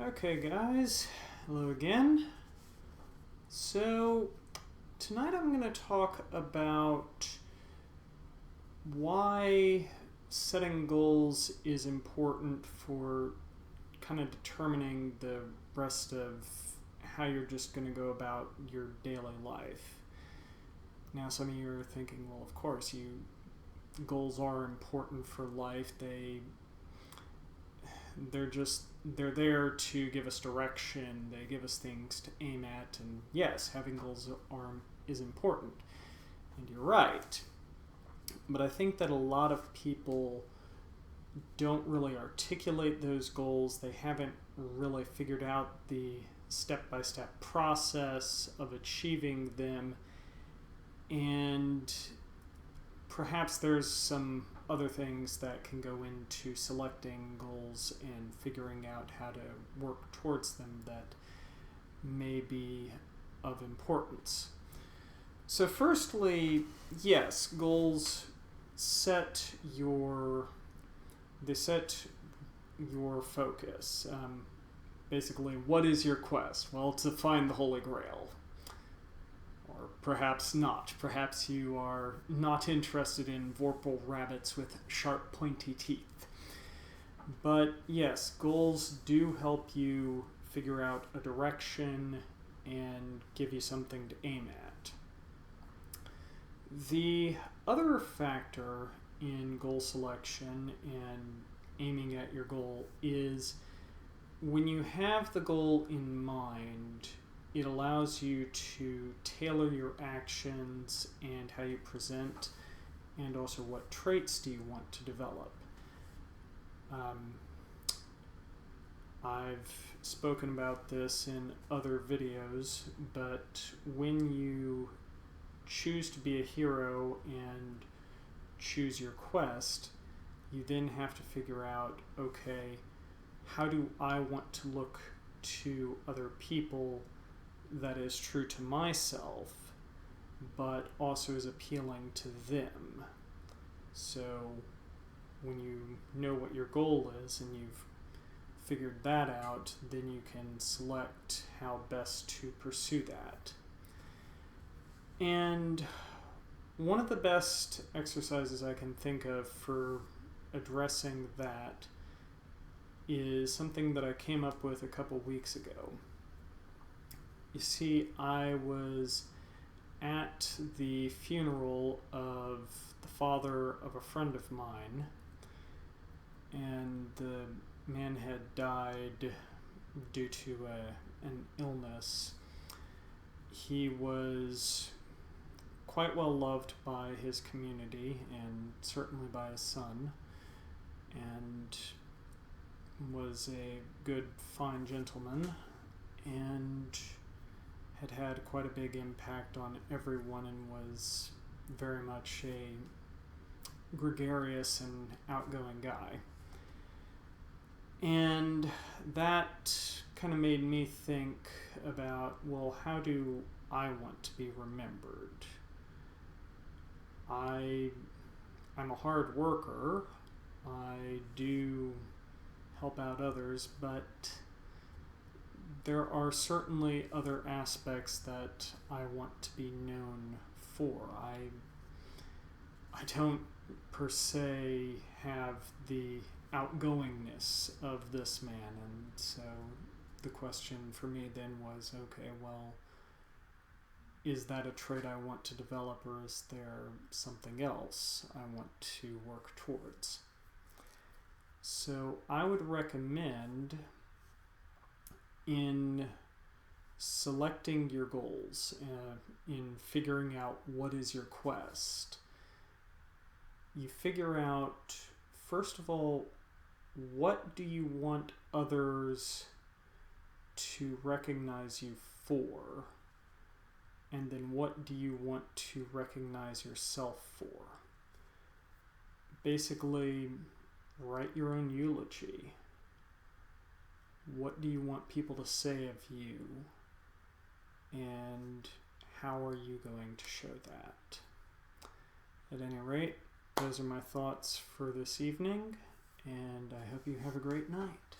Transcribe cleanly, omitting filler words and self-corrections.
Okay guys, hello again. So tonight I'm going to talk about why setting goals is important for kind of determining the rest of how you're just going to go about your daily life. Now some of you are thinking, well, of course, goals are important for life. They're there to give us direction. They give us things to aim at, and yes, having goals is important, and you're right. But I think that a lot of people don't really articulate those goals. They haven't really figured out the step-by-step process of achieving them, and perhaps there's some other things that can go into selecting goals and figuring out how to work towards them that may be of importance. So firstly, yes, goals set your focus. Basically, what is your quest? Well, to find the Holy Grail. Or perhaps not. Perhaps you are not interested in vorpal rabbits with sharp, pointy teeth. But yes, goals do help you figure out a direction and give you something to aim at. The other factor in goal selection and aiming at your goal is when you have the goal in mind, it allows you to tailor your actions and how you present, and also what traits do you want to develop. I've spoken about this in other videos, but when you choose to be a hero and choose your quest, you then have to figure out, okay, how do I want to look to other people that is true to myself, but also is appealing to them? So when you know what your goal is and you've figured that out, then you can select how best to pursue that. And one of the best exercises I can think of for addressing that is something that I came up with a couple weeks ago. You see, I was at the funeral of the father of a friend of mine, and the man had died due to an illness. He was quite well loved by his community and certainly by his son, and was a good, fine gentleman, and had quite a big impact on everyone, and was very much a gregarious and outgoing guy. And that kind of made me think about, well, how do I want to be remembered? I'm a hard worker. I do help out others, but there are certainly other aspects that I want to be known for. I don't per se have the outgoingness of this man, and so the question for me then was, okay, well, is that a trait I want to develop, or is there something else I want to work towards? So I would recommend, in selecting your goals, in figuring out what is your quest, you figure out, first of all, what do you want others to recognize you for? And then what do you want to recognize yourself for? Basically, write your own eulogy. What do you want people to say of you? And how are you going to show that? At any rate, those are my thoughts for this evening, and I hope you have a great night.